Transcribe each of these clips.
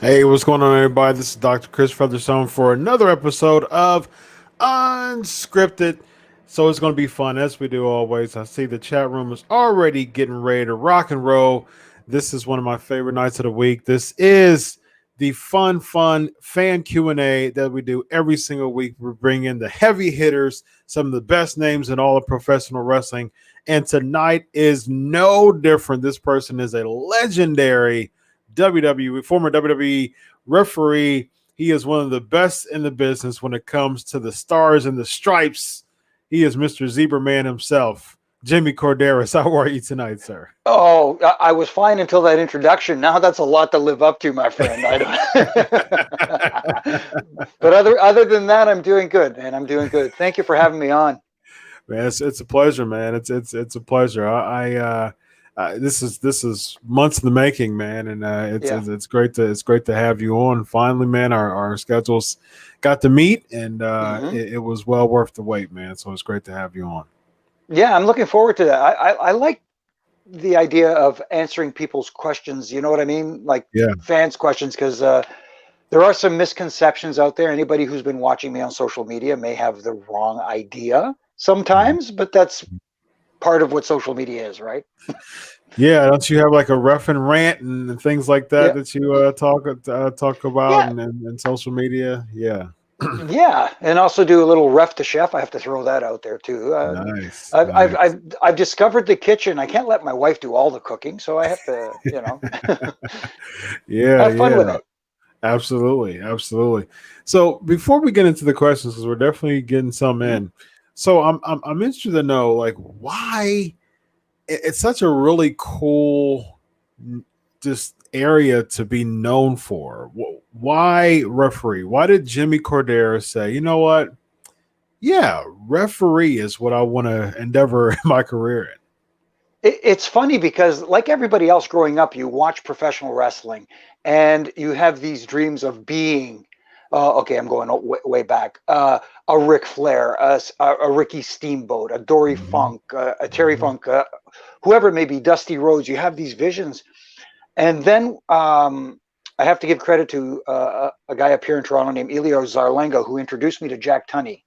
Hey, what's going on, everybody? This is Dr. Chris Featherstone for another episode of Unscripted. So it's going to be fun, as we do always. I see the chat room is already getting ready to rock and roll. This is one of my favorite nights of the week. This is the fun fan Q&A that we do every single week. We bring in the heavy hitters, some of the best names in all of professional wrestling. And tonight is no different. This person is a legendary former WWE referee. He is one of the best in the business when it comes to the stars and the stripes. He is Mr. Zebra Man himself, Jimmy Korderas. How are you tonight, sir? Oh, I was fine until that introduction. Now that's a lot to live up to, my friend. I don't... But other than that, I'm doing good, man. I'm doing good. Thank you for having me on. Man, it's a pleasure, man. It's a pleasure. This is months in the making, man, and it's great to have you on finally, man. Our schedules got to meet, and it was well worth the wait, man. So it's great to have you on. Yeah, I'm looking forward to that. I like the idea of answering people's questions. You know what I mean? Like fans' questions, because there are some misconceptions out there. Anybody who's been watching me on social media may have the wrong idea sometimes, but that's part of what social media is, right? Yeah, don't you have like a ref and rant and things like that that you talk about in social media? Yeah. Yeah, and also do a little ref to chef. I have to throw that out there too. Nice. I've discovered the kitchen. I can't let my wife do all the cooking, so I have to, have fun with it. Absolutely. So before we get into the questions, because we're definitely getting some in, so I'm interested to know, like, why it's such a really cool just area to be known for. Why referee? Why did Jimmy Korderas say, you know what? Yeah, referee is what I want to endeavor my career in. It's funny because, like everybody else growing up, you watch professional wrestling and you have these dreams of being, I'm going way back, a Ric Flair, a Ricky Steamboat, a Dory Funk, a Terry Funk, whoever it may be, Dusty Rhodes. You have these visions. And then I have to give credit to a guy up here in Toronto named Elio Zarlenga, who introduced me to Jack Tunney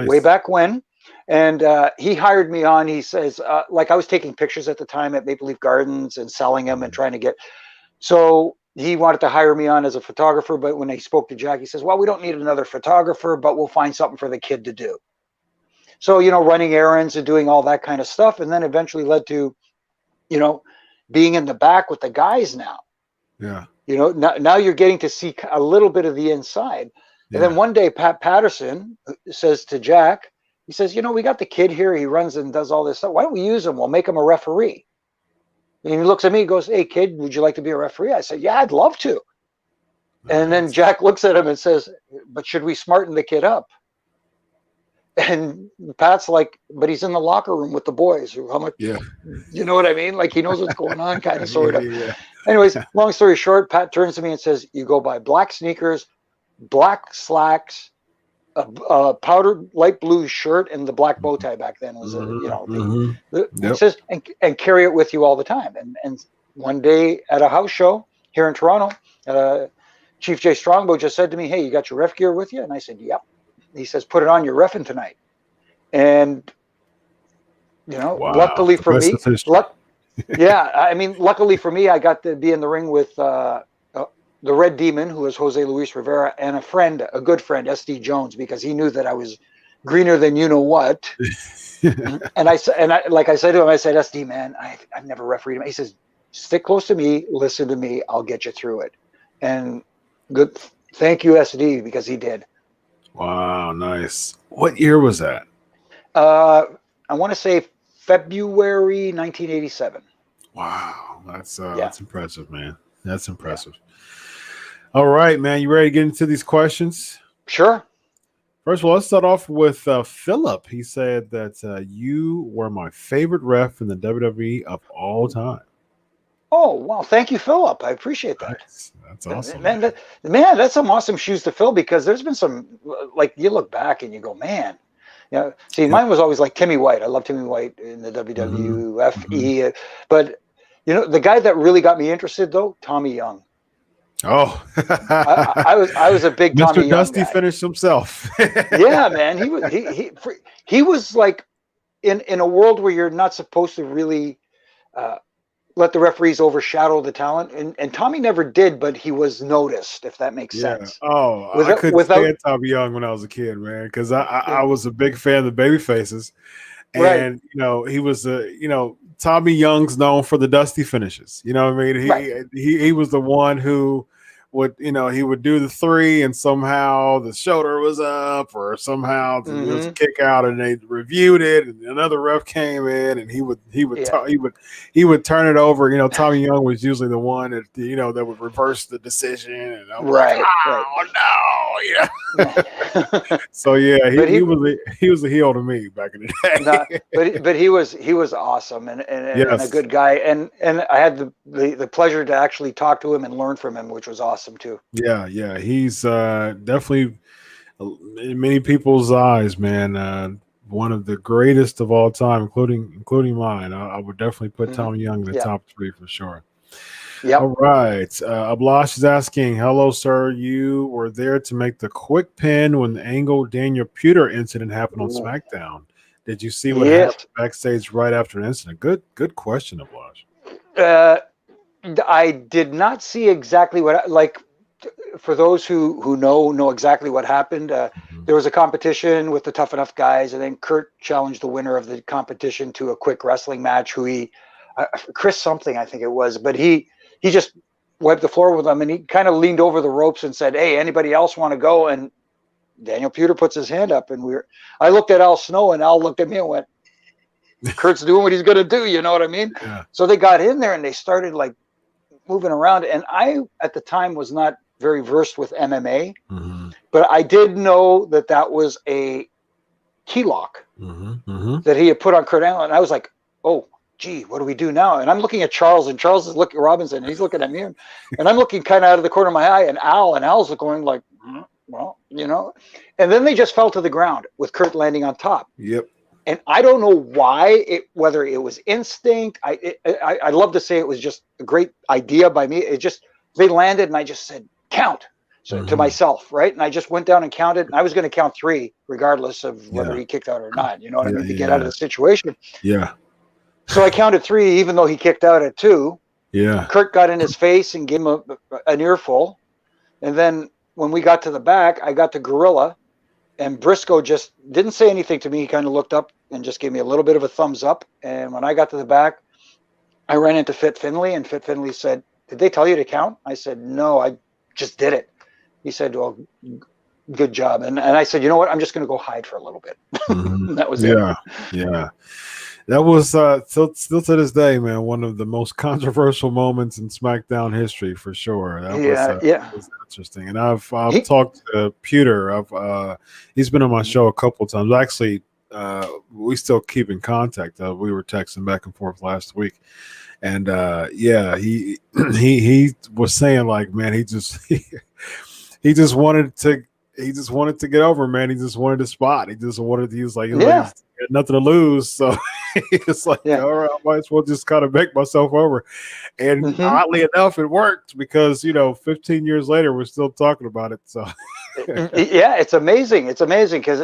way back when. And he hired me on. He says, like, I was taking pictures at the time at Maple Leaf Gardens and selling them and trying to get. So he wanted to hire me on as a photographer. But when I spoke to Jack, he says, well, we don't need another photographer, but we'll find something for the kid to do. So, running errands and doing all that kind of stuff. And then eventually led to, being in the back with the guys now. Yeah. Now you're getting to see a little bit of the inside. And then one day, Pat Patterson says to Jack, he says, we got the kid here. He runs and does all this stuff. Why don't we use him? We'll make him a referee. And he looks at me and goes, hey, kid, would you like to be a referee? I said, yeah, I'd love to. Nice. And then Jack looks at him and says, but should we smarten the kid up? And Pat's like, but he's in the locker room with the boys. How much? Yeah. You know what I mean? Like he knows what's going on, kind of, sort of. Yeah. Anyways, long story short, Pat turns to me and says, you go buy black sneakers, black slacks, a powdered light blue shirt, and the black bow tie back then was, it says, and carry it with you all the time. And one day at a house show here in Toronto, Chief Jay Strongbow just said to me, hey, you got your ref gear with you? And I said, yep. He says, put it on, you're reffing tonight. And, wow. Luckily for me, luckily for me, I got to be in the ring with the Red Demon, who was Jose Luis Rivera, and a good friend, SD Jones, because he knew that I was greener than you know what. and I said to him, I said, SD, man, I've never refereed him. He says, stick close to me, listen to me, I'll get you through it. And good, thank you, SD, because he did. Wow, nice. What year was that? I want to say February 1987. Wow, that's impressive, man. That's impressive. Yeah. All right, man. You ready to get into these questions? Sure. First of all, let's start off with Philip. He said that you were my favorite ref in the WWE of all time. Oh, wow. Thank you, Philip. I appreciate that. Nice. That's awesome. Man, that's some awesome shoes to fill, because there's been some, like, you look back and you go, man. Mine was always like Timmy White. I love Timmy White in the WWF. Mm-hmm. But, the guy that really got me interested, though, Tommy Young. Oh, I was a big Mr. Tommy Young Dusty guy. Finished himself. Yeah, man. He was like in a world where you're not supposed to really let the referees overshadow the talent, and Tommy never did, but he was noticed, if that makes sense. Oh, I couldn't stand Tommy Young when I was a kid, man, because I was a big fan of the baby faces, and he was Tommy Young's known for the Dusty finishes. You know what I mean? He was the one who would he would do the three and somehow the shoulder was up, or somehow there was a kick out and they reviewed it and another ref came in and he would turn it over. Tommy Young was usually the one that that would reverse the decision, and I'm like, oh no, So he was a heel to me back in the day. But he was awesome and a good guy, and I had the pleasure to actually talk to him and learn from him, which was awesome too. Yeah, he's definitely in many people's eyes, man. One of the greatest of all time, including mine. I would definitely put Tommy Young in the top three for sure. Yep. All right. Ablash is asking, hello, sir. You were there to make the quick pin when the Angle Daniel Puder incident happened on SmackDown. Did you see what happened backstage right after the incident? Good question, Ablash. I did not see exactly what, like, for those who know exactly what happened. There was a competition with the Tough Enough guys, and then Kurt challenged the winner of the competition to a quick wrestling match. Chris something, I think it was, but he just wiped the floor with them, and he kind of leaned over the ropes and said, "Hey, anybody else want to go?" And Daniel Puder puts his hand up, and I looked at Al Snow, and Al looked at me and went, "Kurt's doing what he's gonna do." You know what I mean? Yeah. So they got in there and they started like moving around, and I at the time was not very versed with MMA, but I did know that was a key lock that he had put on Kurt Angle, and I was like, oh gee, what do we do now? And I'm looking at Charles, and Charles is looking at Robinson, and he's looking at me, and I'm looking kind of out of the corner of my eye, and Al's going like, well, and then they just fell to the ground with Kurt landing on top. Yep. And I don't know why, whether it was instinct. I'd love to say it was just a great idea by me. They landed, and I just said, count. So to myself, right? And I just went down and counted, and I was going to count three, regardless of whether he kicked out or not. You know what I mean? To get out of the situation. Yeah. So I counted three, even though he kicked out at two. Yeah. Kurt got in his face and gave him an earful. And then when we got to the back, I got the gorilla. And Briscoe just didn't say anything to me. He kind of looked up and just gave me a little bit of a thumbs up. And when I got to the back, I ran into Fit Finley, and Fit Finley said, "Did they tell you to count?" I said, "No, I just did it." He said, "Well, good job." And I said, "You know what? I'm just going to go hide for a little bit." Mhm. That was it. Yeah, yeah. That was still to this day, man, one of the most controversial moments in SmackDown history for sure. Yeah, yeah. Was interesting, and I've He, talked to Pewter. He's been on my show a couple of times. Actually, we still keep in contact. We were texting back and forth last week, and yeah, he he was saying like, man, he just wanted to. He just wanted to get over, man. He just wanted a spot. He was like, he yeah, had nothing to lose. So it's like, yeah. all right, I might as well just kind of make myself over. And Hmm. oddly enough, it worked because, 15 years later, we're still talking about it. So, Yeah, it's amazing. It's amazing because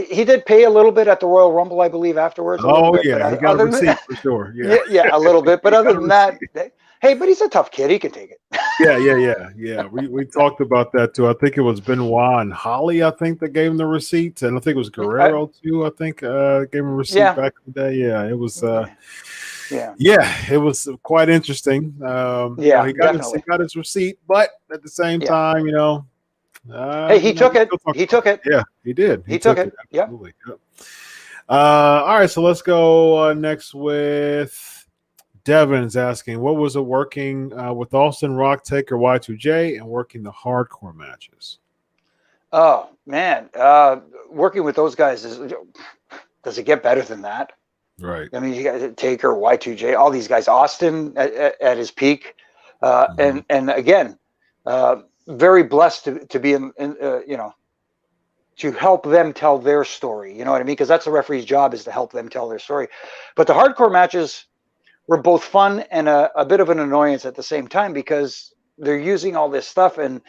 he did pay a little bit at the Royal Rumble, I believe, afterwards, a little oh, bit. But yeah, he got a other than receipt that, for sure. Yeah. yeah, yeah, a little bit. But He other got a than that, receipt. hey, but he's a tough kid. He can take it. Yeah. We talked about that too. I think it was Benoit and Holly, I think, that gave him the receipt. And I think it was Guerrero too, I think, gave him a receipt Yeah, back in the day. Yeah, it was. yeah, Yeah, it was quite interesting. yeah, He definitely. got his receipt, but at the same Yeah. time, Hey, he took we it. still talk He about took it. it. Yeah, he did. He He took took it. it. Yep. Absolutely. Yep. All right, so let's go next with Devin's asking, what was it working with Austin, Rock, Taker, Y2J, and working the hardcore matches? Oh man, working with those guys does it get better than that? Right. I mean, you got Taker, Y2J, all these guys. Austin at his peak, Mm-hmm. and again, very blessed to be in to help them tell their story. You know what I mean? Because that's the referee's job, is to help them tell their story. But the hardcore matches were both fun and a bit of an annoyance at the same time, because they're using all this stuff, and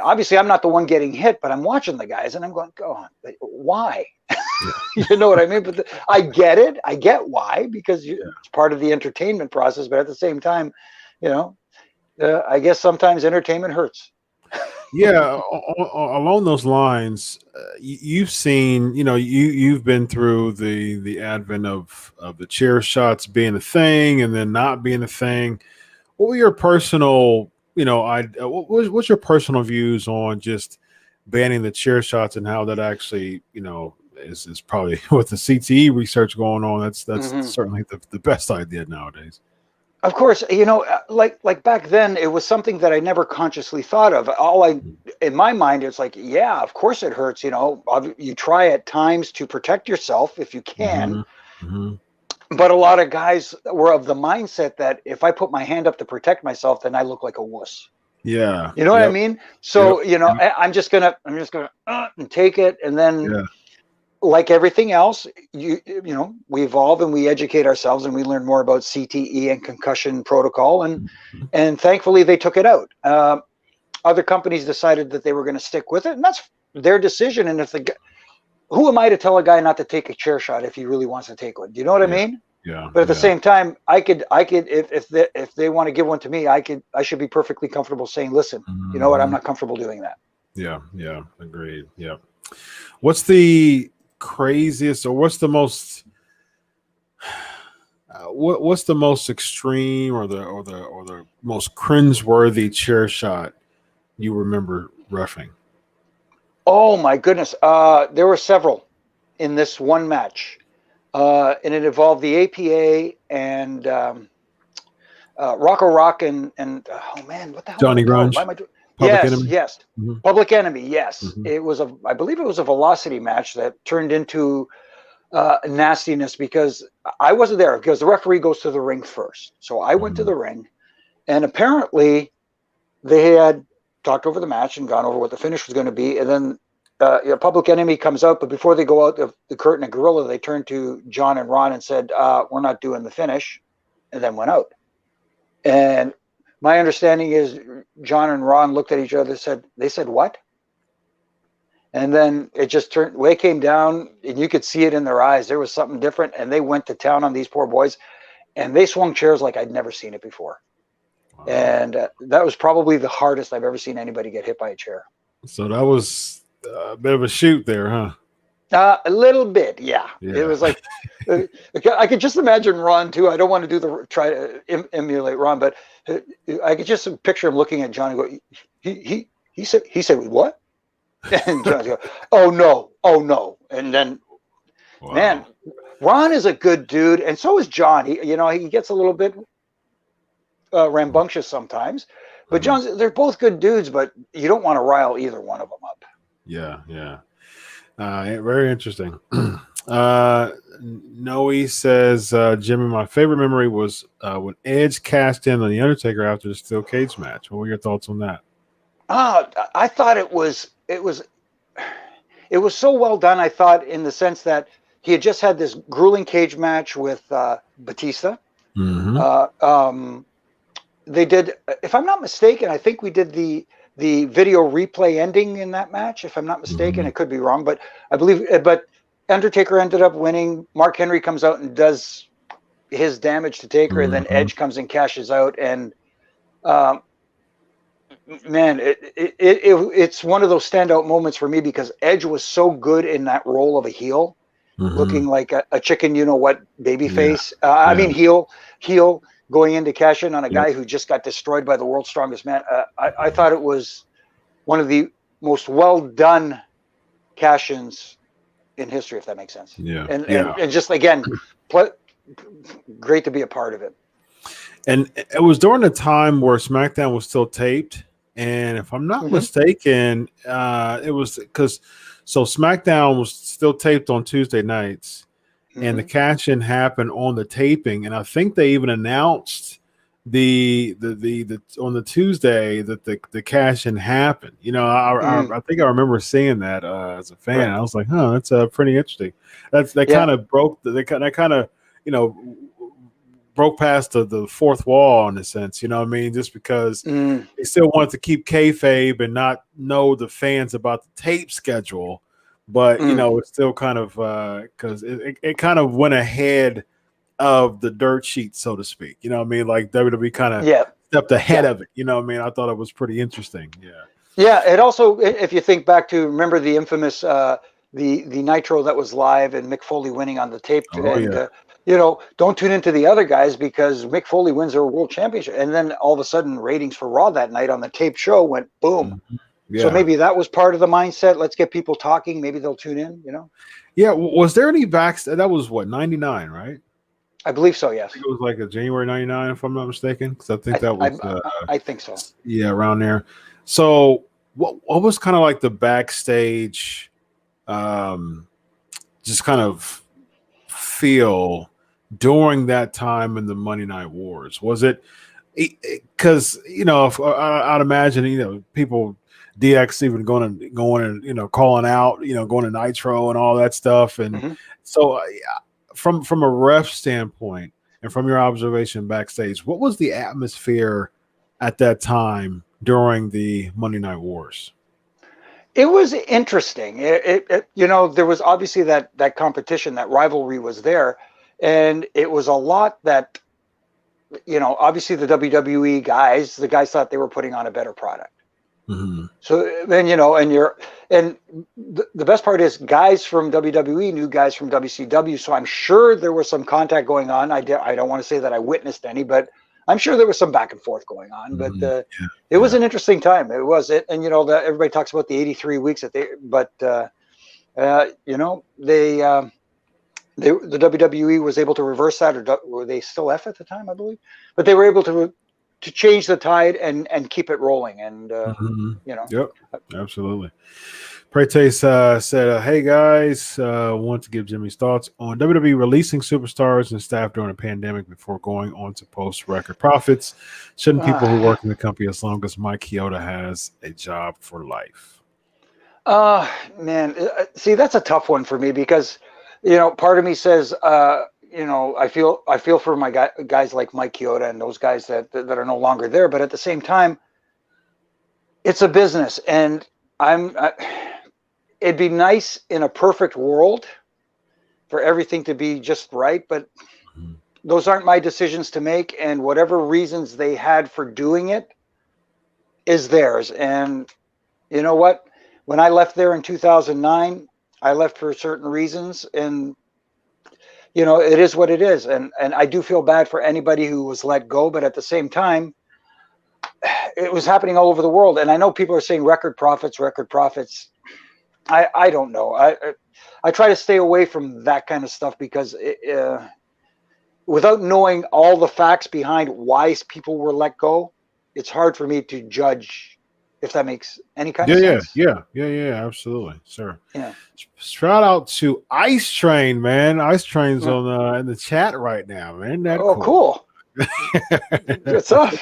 obviously I'm not the one getting hit, but I'm watching the guys and I'm going, go on, why? Yeah. You know what I mean? But I get it. I get why, because Yeah. it's part of the entertainment process. But at the same time, you know, I guess sometimes entertainment hurts. Yeah, along those lines, you've seen, you've been through the advent of the chair shots being a thing and then not being a thing. What were your personal, what's your personal views on just banning the chair shots and how that actually, is probably with the CTE research going on. That's Hmm. certainly the best idea nowadays. Of course, like back then, it was something that I never consciously thought of. In my mind, it's like, yeah, of course it hurts. You try at times to protect yourself if you can, Mm-hmm. Mm-hmm. but a lot of guys were of the mindset that if I put my hand up to protect myself, then I look like a wuss. Yeah. You know what I Yep. mean? Yep. So, Yep. I'm just gonna and take it, and then, Yeah. like everything else, we evolve and we educate ourselves and we learn more about CTE and concussion protocol, and thankfully they took it out. Other companies decided that they were going to stick with it, and that's their decision. And who am I to tell a guy not to take a chair shot if he really wants to take one? Do you know what I Yeah. mean? Yeah. But at the Yeah. same time, I could if they want to give one to me, I should be perfectly comfortable saying, listen, you know what, I'm Mhm. not comfortable doing that. Yeah. Yeah. Agreed. Yeah. What's the craziest, or what's the most extreme, or the most cringeworthy chair shot you remember reffing? Oh my goodness, there were several in this one match, and it involved the APA and Rocco Rock and oh man, what the hell are they Johnny called? Why Grunge, am I doing? Public Yes, Enemy. yes, Hmm. Public Enemy. Yes, Hmm. I believe it was a velocity match that turned into nastiness, because I wasn't there, because the referee goes to the ring first. So I went to Hmm. the ring, and apparently they had talked over the match and gone over what the finish was going to be, and then Public Enemy comes out, but before they go out the curtain of Gorilla, they turned to John and Ron and said, "We're not doing the finish," and then went out. And my understanding is John and Ron looked at each other, they said what? And then it just turned, way came down, and you could see it in their eyes. There was something different, and they went to town on these poor boys, and they swung chairs like I'd never seen it before. Wow. And that was probably the hardest I've ever seen anybody get hit by a chair. So that was a bit of a shoot there, huh? A little bit, yeah. It Yeah. was like I could just imagine Ron too. I don't want to do the try to emulate Ron, but I could just picture him looking at John and go, he said what? And John's go, oh no, and then man, Wow. Ron is a good dude, and so is John. He gets a little bit rambunctious sometimes, but Mhm. they're both good dudes, but you don't want to rile either one of them up. Yeah, yeah. Very interesting. Noe says, Jimmy, my favorite memory was when Edge cashed in on the Undertaker after the steel cage match. What were your thoughts on that? I thought it was so well done. I thought in the sense that he had just had this grueling cage match with Batista. Mm-hmm. They did, if I'm not mistaken, I think we did the video replay ending in that match. If I'm not mistaken, Mm-hmm. I could be wrong, but I believe. But Undertaker ended up winning. Mark Henry comes out and does his damage to Taker, and then Mm-hmm. Edge comes and cashes out. And um, man, it's one of those standout moments for me because Edge was so good in that role of a heel, Mm-hmm. looking like a chicken, you know what, baby Yeah. face. I Yeah. mean, heel going into cash in on a Yep. guy who just got destroyed by the world's strongest man. I thought it was one of the most well done cash ins in history, if that makes sense. Yeah. And Yeah. and, and just again, pl- great to be a part of it. And it was during the time where SmackDown was still taped. And if I'm not Mm-hmm. mistaken, it was because SmackDown was still taped on Tuesday nights, and the Mm-hmm. cash in happened on the taping. And I think they even announced the on the Tuesday that the cash in happened. Mm-hmm. I think I remember seeing that as a fan. Right. I was like, huh, that's pretty interesting. That Yeah. kind of broke that kind of you know broke past the fourth wall in a sense, you know what I mean? Just because Mm, they still wanted to keep kayfabe and not know the fans about the tape schedule, but mm. it's still kind of because it kind of went ahead of the dirt sheet, so to speak. You know what I mean? Like WWE kind of Yeah. stepped ahead Yeah. of it. You know what I mean? I thought it was pretty interesting. Yeah. Yeah. It also, if you think back to remember the infamous the Nitro that was live and Mick Foley winning on the tape, Oh and yeah. don't tune into the other guys because Mick Foley wins a world championship, and then all of a sudden ratings for Raw that night on the tape show went boom. Mhm. So Yeah. maybe that was part of the mindset. Let's get people talking. Maybe they'll tune in. Yeah. Was there any backstage? That was what, 99, right? I believe so. Yes. I think it was like a January 99, if I'm not mistaken, because I think I that I, was I think so. yeah, around there. So what was kind of like the backstage um just kind of feel during that time in the Monday Night Wars? Was it because if, I'd imagine people DX even going and calling out, going to Nitro and all that stuff, and Hmm. so from a ref standpoint and from your observation backstage, what was the atmosphere at that time during the Monday Night Wars? It was interesting. There was obviously that competition, that rivalry was there, and it was a lot that obviously the WWE guys, the guys thought they were putting on a better product. Mm-hmm. So then and the best part is guys from WWE knew guys from WCW, so I'm sure there was some contact going on. I don't want to say that I witnessed any, but I'm sure there was some back and forth going on. But Mm-hmm. it was Yeah. an interesting time. It was it, and that everybody talks about the 83 weeks that but the WWE was able to reverse that, or were they still F at the time, I believe, but they were able to change the tide and keep it rolling, and Mm-hmm. you know. Yep. Absolutely. Pretace said, "Hey guys, want to give Jimmy's thoughts on WWE releasing superstars and staff during a pandemic before going on to post record profits. Shouldn't people who work in the company as long as Mike Chioda has a job for life?" Man, see, that's a tough one for me because, part of me says, I feel for my guys like Mike Chioda and those guys that are no longer there, but at the same time, it's a business, and it'd be nice in a perfect world for everything to be just right, but Mhm. those aren't my decisions to make, and whatever reasons they had for doing it is theirs. And you know what? when I left there in 2009, I left for certain reasons, and it is what it is. And I do feel bad for anybody who was let go, but at the same time, it was happening all over the world. And I know people are saying record profits, record profits. I don't know. I try to stay away from that kind of stuff because without knowing all the facts behind why people were let go, it's hard for me to judge, if that makes any kind of sense. Yeah, absolutely, sir. Yeah. Shout out to Ice Train, man. Ice Train's on in the chat right now, man. That cool. What's up?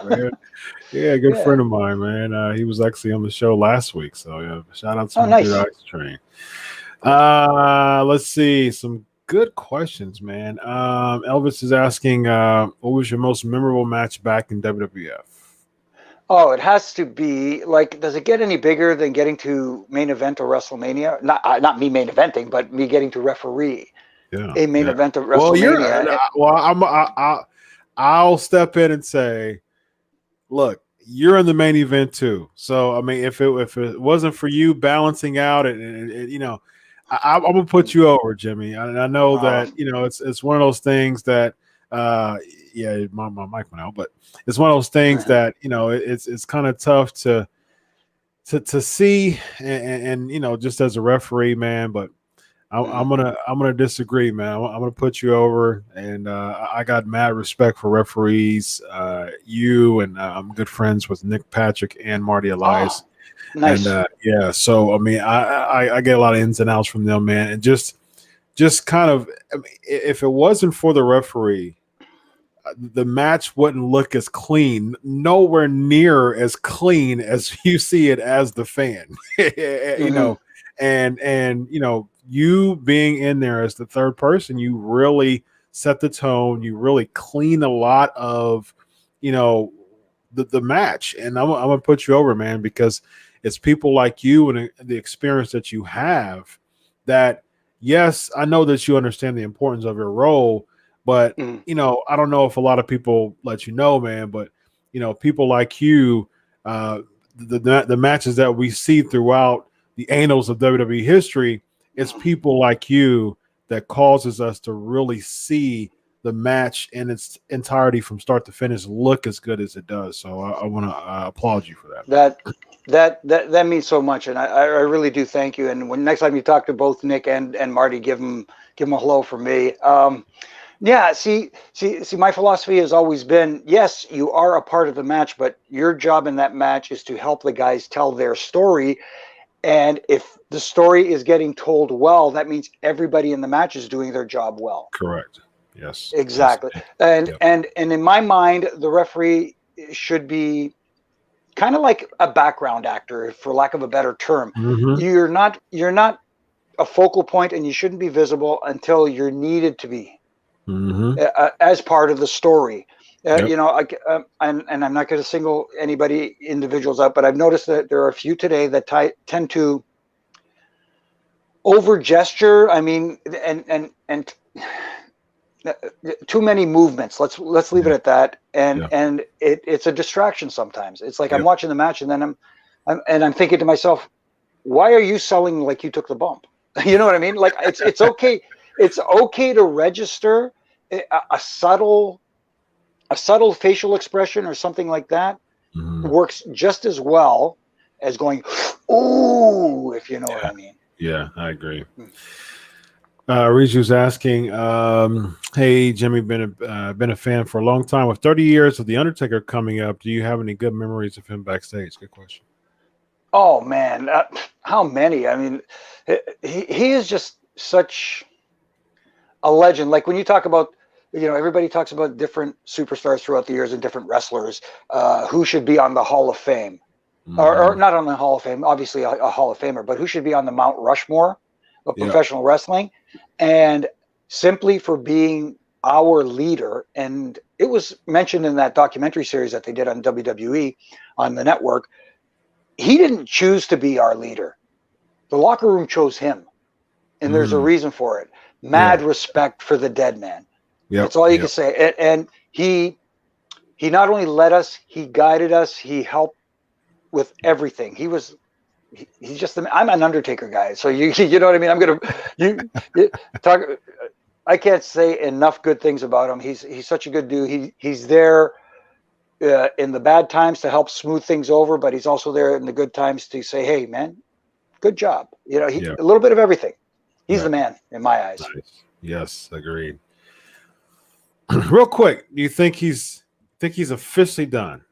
Man. Yeah, good friend of mine, man. He was actually on the show last week, so yeah, shout out to nice. Ice Train. Let's see some good questions, man. Elvis is asking, what was your most memorable match back in WWF? Oh, it has to be like, does it get any bigger than getting to main event or WrestleMania? Not me main eventing, but me getting to referee a main event of WrestleMania. I'll step in and say, look, you're in the main event too. So I mean, if it wasn't for you balancing out, and I'm gonna put you over, Jimmy. I know that it's one of those things that my mic went out, but it's one of those things that it's kind of tough to see, and just as a referee, man. But I'm gonna disagree, man. I'm gonna put you over, and I got mad respect for referees. You and I'm good friends with Nick Patrick and Marty Elias. Nice. And so I mean, I get a lot of ins and outs from them, man. And just kind of, I mean, if it wasn't for the referee, the match wouldn't look as clean, nowhere near as clean as you see it as the fan. And you being in there as the third person, you really set the tone. You really clean a lot of, the match. And I'm gonna put you over, man, because it's people like you and the experience that you have that, yes, I know that you understand the importance of your role, but I don't know if a lot of people let you know, man, but people like you, the matches that we see throughout the annals of WWE history, it's people like you that causes us to really see the match in its entirety from start to finish look as good as it does. So I want to applaud you for that. That means so much, and I really do thank you. And when next time you talk to both Nick and Marty, give them a hello from me. See, my philosophy has always been, yes, you are a part of the match, but your job in that match is to help the guys tell their story. And if the story is getting told well, that means everybody in the match is doing their job well. Correct. Yes. Exactly. And in my mind, the referee should be kind of like a background actor, for lack of a better term. You're not a focal point, and you shouldn't be visible until you're needed to be as part of the story. And I'm not going to single anybody individuals out, but I've noticed that there are a few today that tend to over gesture. I mean, and too many movements. Let's leave it at that. And it's a distraction sometimes. It's like I'm watching the match, and then I'm thinking to myself, why are you selling like you took the bump? You know what I mean? Like it's okay. It's okay to register a subtle facial expression or something like that works just as well as going, ooh, if you know what I mean. Yeah, I agree. Riju's asking, hey, Jimmy, been a fan for a long time. With 30 years of The Undertaker coming up, do you have any good memories of him backstage? Good question. Oh, man. How many? I mean, he is just such a legend. Like when you talk about, everybody talks about different superstars throughout the years and different wrestlers who should be on the Hall of Fame. Or not on the Hall of Fame, obviously a Hall of Famer, but who should be on the Mount Rushmore of professional wrestling. And simply for being our leader, and it was mentioned in that documentary series that they did on WWE on the network, he didn't choose to be our leader. The locker room chose him, and there's a reason for it. Mad respect for the dead man. That's all you can say. And he not only led us, he guided us, he helped with everything. He was he's just I'm an Undertaker guy, so you know what I mean. I'm gonna you talk. I can't say enough good things about him. He's such a good dude. He's there in the bad times to help smooth things over, but he's also there in the good times to say, "Hey, man, good job." You know, Yeah. a little bit of everything. He's Yeah. the man in my eyes. Nice. Yes, agreed. Real quick, do you think he's officially done?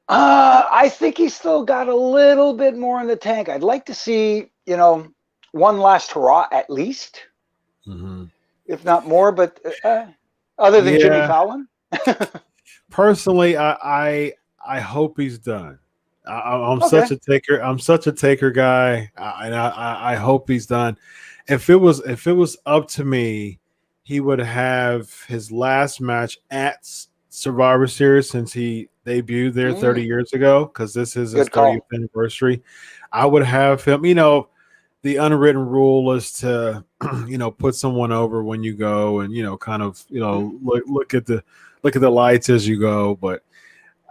I think he's still got a little bit more in the tank. I'd like to see, one last hurrah at least, if not more. But other than Jimmy Yeah. Fallon, Personally, I hope he's done. I'm okay. such a taker. I'm such a taker guy, and I hope he's done. If it was up to me, he would have his last match at Survivor Series since he debuted there 30 years ago, because this is his 30th anniversary. I would have him. The unwritten rule is to put someone over when you go, and kind of look at the lights as you go. But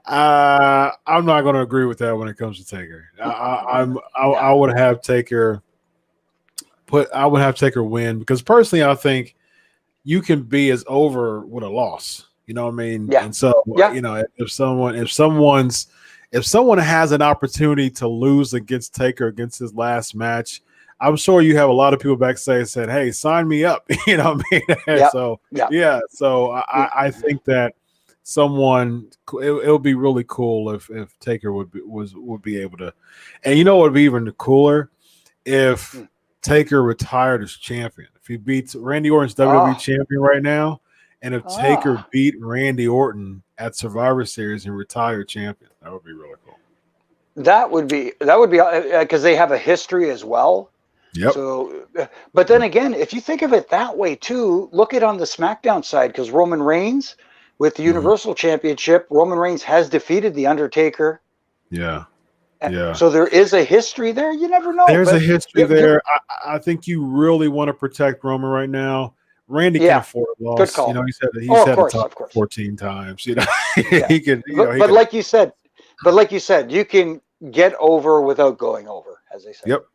I'm not going to agree with that when it comes to Taker. I would have Taker win, because personally I think you can be as over with a loss. You know what I mean? Yeah. And so if someone has an opportunity to lose against Taker against his last match, I'm sure you have a lot of people backstage said, "Hey, sign me up." You know what I mean? Yep. So yep. So I think that it'll be really cool if Taker would be able to, and what would be even cooler if Taker retired as champion. If he beats Randy Orton's WWE champion right now, and if Taker beat Randy Orton at Survivor Series and retired champion, that would be really cool. That would be because they have a history as well. Yep. So, but then again, if you think of it that way too, look at on the SmackDown side, because Roman Reigns with the Universal Championship, Roman Reigns has defeated the Undertaker. Yeah. So there is a history there. You never know. There's a history there. I think you really want to protect Roman right now. Randy can afford a loss. Good call. He's had the top 14 times. He can. But like you said, you can get over without going over, as they say. Yep.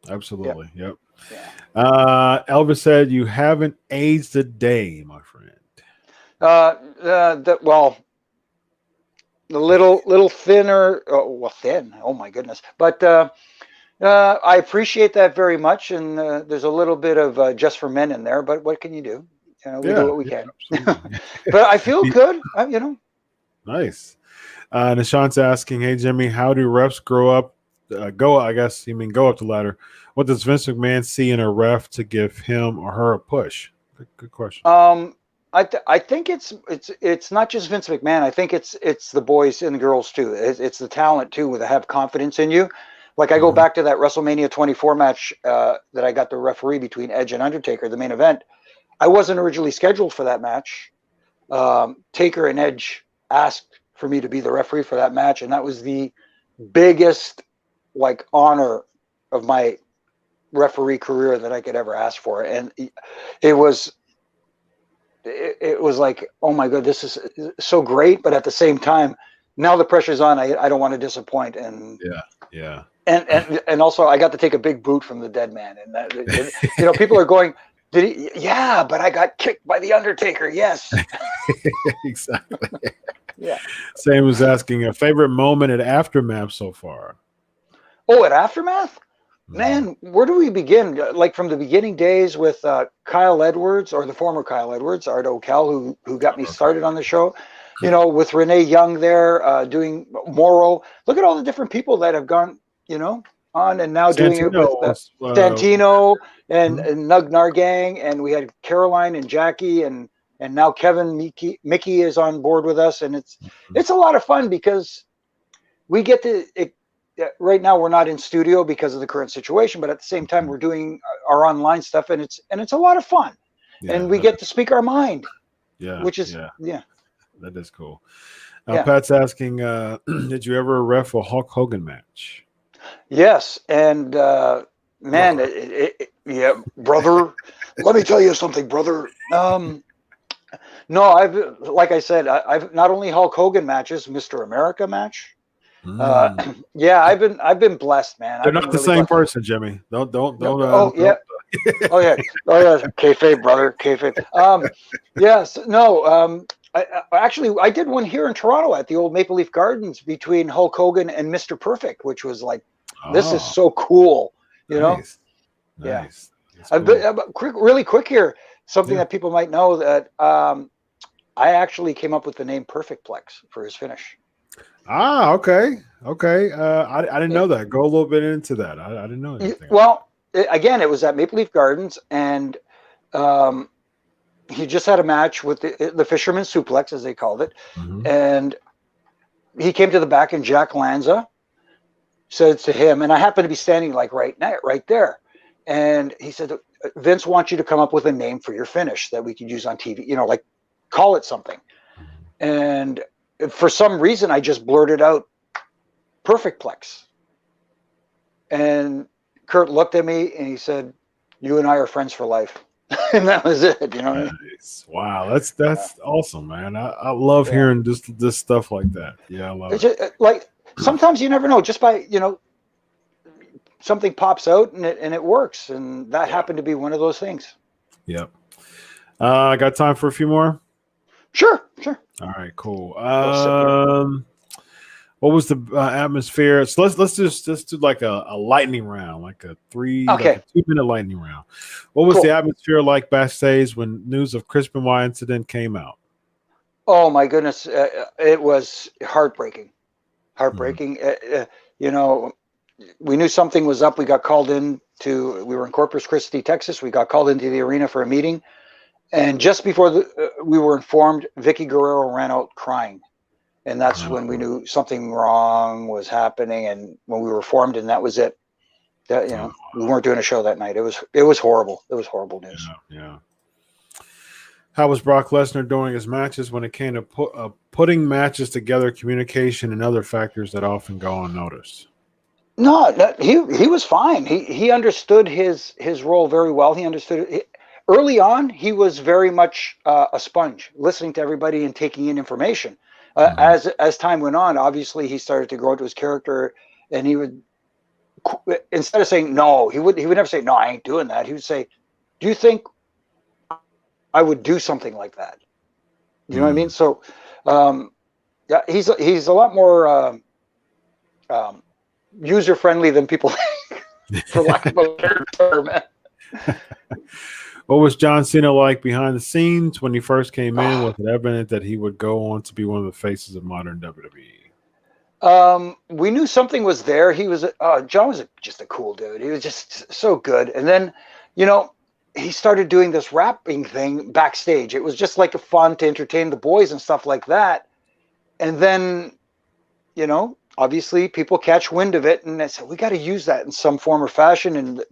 Absolutely. Yep. Yeah. Elvis said, "You haven't aged a day, my friend." Well, a little thinner. Thin. Oh my goodness. But I appreciate that very much, and there's a little bit of just for men in there. But what can you do? We do what we can. But I feel good. Nice. Nishant's asking, "Hey Jimmy, how do refs grow up? I guess you mean go up the ladder. What does Vince McMahon see in a ref to give him or her a push?" Good question. I think it's not just Vince McMahon. I think it's the boys and the girls too. It's the talent too, that have confidence in you. Like I go back to that WrestleMania 24 match that I got the referee between Edge and Undertaker, the main event. I wasn't originally scheduled for that match. Taker and Edge asked for me to be the referee for that match, and that was the biggest honor of my referee career that I could ever ask for. And it was like, oh my God, this is so great. But at the same time, now the pressure's on. I don't want to disappoint. And yeah. And also I got to take a big boot from the dead man. And that, people are going, did he? Yeah, but I got kicked by the Undertaker. Yes. Exactly. Yeah. Sam was asking a favorite moment at Aftermath so far. Oh, at Aftermath? Man, where do we begin? Like from the beginning days with Kyle Edwards, or the former Kyle Edwards, Art O'Cal, who got me started on the show. With Renee Young there doing Morrow. Look at all the different people that have gone, on and now doing it with Santino and Nug Nargang, and we had Caroline and Jackie, and now Kevin Mickey is on board with us, and it's a lot of fun because we get to. Right now we're not in studio because of the current situation, but at the same time we're doing our online stuff, and it's a lot of fun, and we get to speak our mind. Which is that is cool. Pat's asking, did you ever ref a Hulk Hogan match? Yes, and man, brother. Let me tell you something, brother. No, like I said, I've not only Hulk Hogan matches, Mr. America match. Yeah, I've been blessed, man. They're I've been not the really same blessed. person, Jimmy. Don't. No, oh yeah, Don't. oh yeah, oh yeah. Kayfabe, brother, kayfabe. Yes, no. Actually, I did one here in Toronto at the old Maple Leaf Gardens between Hulk Hogan and Mr. Perfect, which was like, this is Oh, so cool, you know? nice, Yeah. nice. That's cool. Really quick here, something Yeah. that people might know that I actually came up with the name Perfectplex for his finish. Ah, okay, okay. I didn't know that. Go a little bit into that. I didn't know anything. Well, again, it was at Maple Leaf Gardens, and um, he just had a match with the Fisherman Suplex, as they called it, Mm-hmm. and he came to the back, and Jack Lanza said to him, and I happened to be standing like right there, and he said, Vince wants you to come up with a name for your finish that we could use on TV, like call it something. And for some reason, I just blurted out Perfectplex. And Kurt looked at me and he said, "You and I are friends for life." And that was it. You know what I mean? Nice. Wow, that's awesome, man. I love hearing this stuff like that. Yeah, I love It's it. just, like sometimes you never know, just by something pops out and it works, and that happened to be one of those things. Yep. I got time for a few more. Sure. All right, cool. Go sit here. What was the atmosphere? So let's just do like a lightning round, like a Okay. 2-minute lightning round. What was Cool. the atmosphere like backstage when news of Chris Benoit incident came out? Oh my goodness, it was heartbreaking. Heartbreaking. We knew something was up. We got called in we were in Corpus Christi, Texas. We got called into the arena for a meeting. And just before we were informed, Vicky Guerrero ran out crying. And that's when we knew something wrong was happening. And when we were informed, and that was it. That, we weren't doing a show that night. It was horrible. It was horrible news. Yeah. How was Brock Lesnar during his matches when it came to putting matches together, communication, and other factors that often go unnoticed? No, he was fine. He understood his role very well. He understood it. Early on, he was very much a sponge, listening to everybody and taking in information. As time went on, obviously he started to grow into his character, and he would, instead of saying no, he would never say no, I ain't doing that. He would say, "Do you think I would do something like that?" You know what I mean? So, yeah, he's a lot more user friendly than people think, for lack of a better term. What was John Cena like behind the scenes when he first came in? Was it evident that he would go on to be one of the faces of modern WWE? We knew something was there. John was just a cool dude. He was just so good. And then, he started doing this rapping thing backstage. It was just like a fun to entertain the boys and stuff like that. And then, obviously people catch wind of it, and they said, we got to use that in some form or fashion. And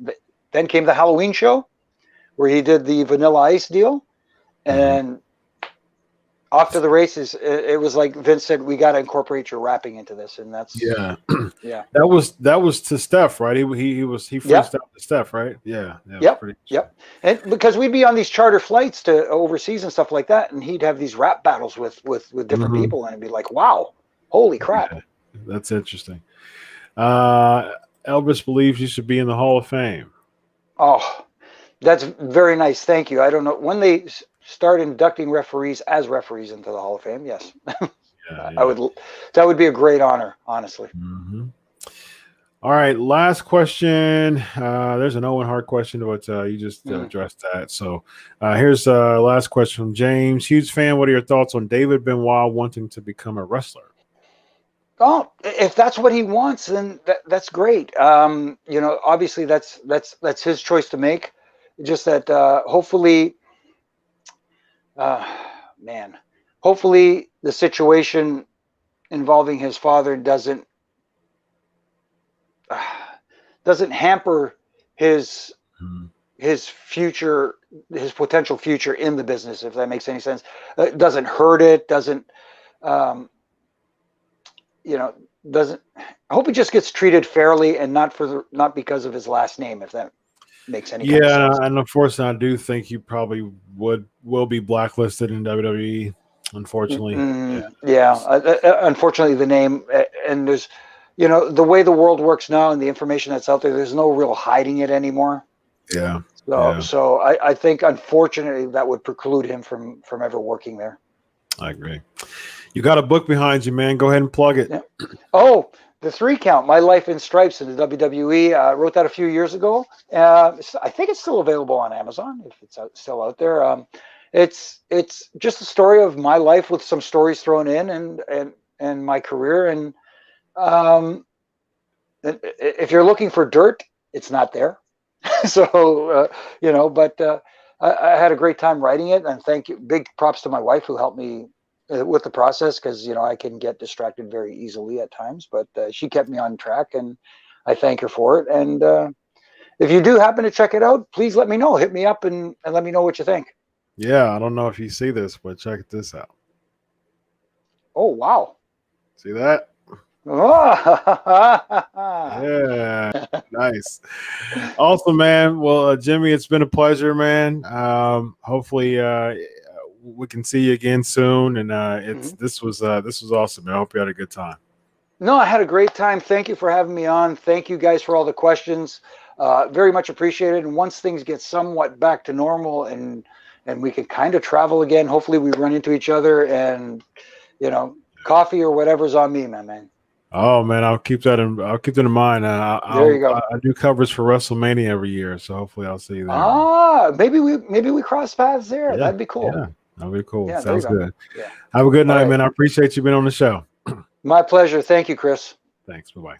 then came the Halloween show, where he did the Vanilla Ice deal, and after the races, it was like Vince said, "We got to incorporate your rapping into this," and that's yeah. That was to Steph, right? He freestyled to Steph, right? Yeah. Yep. And because we'd be on these charter flights to overseas and stuff like that, and he'd have these rap battles with different people, and it'd be like, wow, holy crap. Yeah, that's interesting. Elvis believes you should be in the Hall of Fame. Oh, that's very nice. Thank you. I don't know when they start inducting referees as referees into the Hall of Fame. Yes. That would be a great honor, honestly. All right. Last question. There's an Owen Hart question, but you just addressed that. So here's last question from James. Huge fan. What are your thoughts on David Benoit wanting to become a wrestler? Oh, if that's what he wants, then that's great. Obviously that's his choice to make. Just that hopefully the situation involving his father doesn't hamper his future, his potential future in the business, if that makes any sense. It doesn't hurt it, doesn't I hope he just gets treated fairly and not because of his last name, if that makes any kind of sense. And unfortunately, I do think he probably will be blacklisted in WWE. Unfortunately, Unfortunately, the name and there's, you know, the way the world works now and the information that's out there, there's no real hiding it anymore. Yeah. So I think, unfortunately, that would preclude him from ever working there. I agree. You got a book behind you, man. Go ahead and plug it. Yeah. Oh, the 3 Count, My Life in Stripes in the WWE. I wrote that a few years ago. I think it's still available on Amazon, if it's still out there. It's just a story of my life with some stories thrown in, and my career. And if you're looking for dirt, it's not there. So, you know, but I had a great time writing it, and thank you. Big props to my wife who helped me with the process, because, you know, I can get distracted very easily at times, but she kept me on track, and I thank her for it. And if you do happen to check it out, please let me know. Hit me up and let me know what you think. Yeah, I don't know if you see this, but check this out. Oh, wow. See that? Oh. Yeah, nice. Awesome, man. Well, Jimmy, it's been a pleasure, man. Hopefully we can see you again soon, and this was awesome, man. I hope you had a good time. No, I had a great time. Thank you for having me on. Thank you guys for all the questions. Very much appreciated. And once things get somewhat back to normal and we can kind of travel again, hopefully we run into each other, and, you know, coffee or whatever's on me, my man. Oh man, I'll keep that in mind. There you go. I do covers for WrestleMania every year, so hopefully I'll see you there. Ah, maybe we cross paths there. Yeah, That'd be cool. Yeah, that'd be cool. Yeah, Sounds good. Yeah. Have a good night, right, man. I appreciate you being on the show. My pleasure. Thank you, Chris. Thanks. Bye-bye.